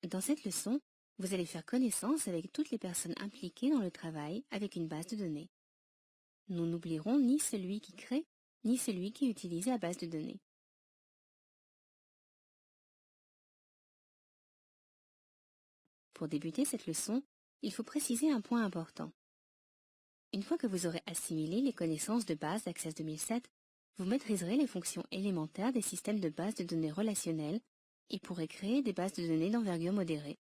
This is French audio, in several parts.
Dans cette leçon, vous allez faire connaissance avec toutes les personnes impliquées dans le travail avec une base de données. Nous n'oublierons ni celui qui crée, ni celui qui utilise la base de données. Pour débuter cette leçon, il faut préciser un point important. Une fois que vous aurez assimilé les connaissances de base d'Access 2007, vous maîtriserez les fonctions élémentaires des systèmes de base de données relationnelles et pourrez créer des bases de données d'envergure modérée.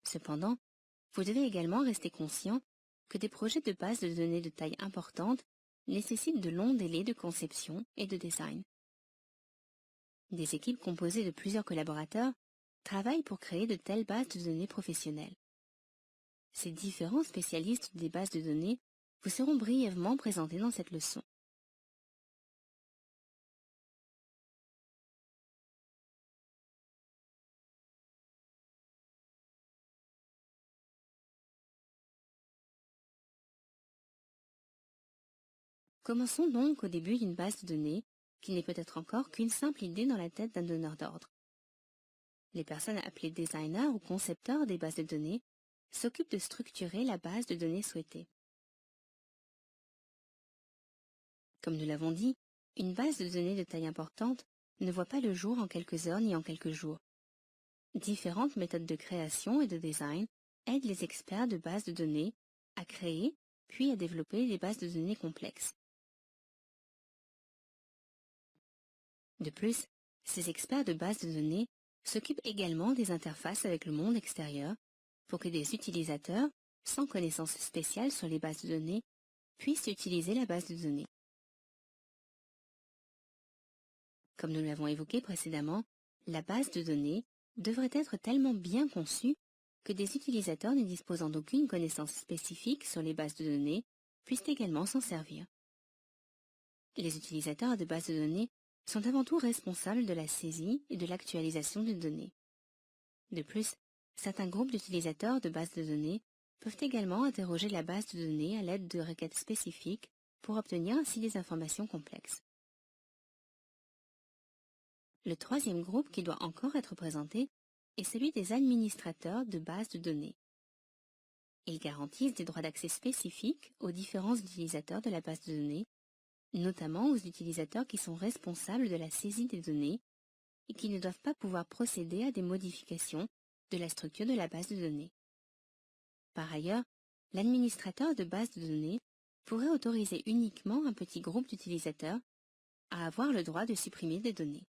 Cependant, vous devez également rester conscient que des projets de base de données de taille importante nécessitent de longs délais de conception et de design. Des équipes composées de plusieurs collaborateurs travaillent pour créer de telles bases de données professionnelles. Ces différents spécialistes des bases de données vous seront brièvement présentés dans cette leçon. Commençons donc au début d'une base de données qui n'est peut-être encore qu'une simple idée dans la tête d'un donneur d'ordre. Les personnes appelées designers ou concepteurs des bases de données s'occupent de structurer la base de données souhaitée. Comme nous l'avons dit, une base de données de taille importante ne voit pas le jour en quelques heures ni en quelques jours. Différentes méthodes de création et de design aident les experts de bases de données à créer puis à développer des bases de données complexes. De plus, ces experts de bases de données s'occupent également des interfaces avec le monde extérieur pour que des utilisateurs, sans connaissance spéciale sur les bases de données, puissent utiliser la base de données. Comme nous l'avons évoqué précédemment, la base de données devrait être tellement bien conçue que des utilisateurs ne disposant d'aucune connaissance spécifique sur les bases de données puissent également s'en servir. Les utilisateurs de bases de données sont avant tout responsables de la saisie et de l'actualisation des données. De plus, certains groupes d'utilisateurs de bases de données peuvent également interroger la base de données à l'aide de requêtes spécifiques pour obtenir ainsi des informations complexes. Le troisième groupe qui doit encore être présenté est celui des administrateurs de bases de données. Ils garantissent des droits d'accès spécifiques aux différents utilisateurs de la base de données, notamment aux utilisateurs qui sont responsables de la saisie des données et qui ne doivent pas pouvoir procéder à des modifications de la structure de la base de données. Par ailleurs, l'administrateur de base de données pourrait autoriser uniquement un petit groupe d'utilisateurs à avoir le droit de supprimer des données.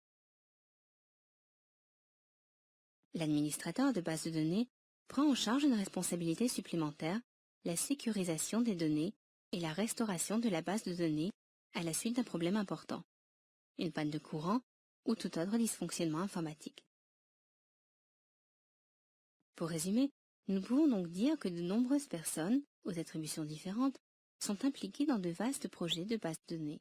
L'administrateur de base de données prend en charge une responsabilité supplémentaire, la sécurisation des données et la restauration de la base de données à la suite d'un problème important, une panne de courant ou tout autre dysfonctionnement informatique. Pour résumer, nous pouvons donc dire que de nombreuses personnes, aux attributions différentes, sont impliquées dans de vastes projets de bases de données.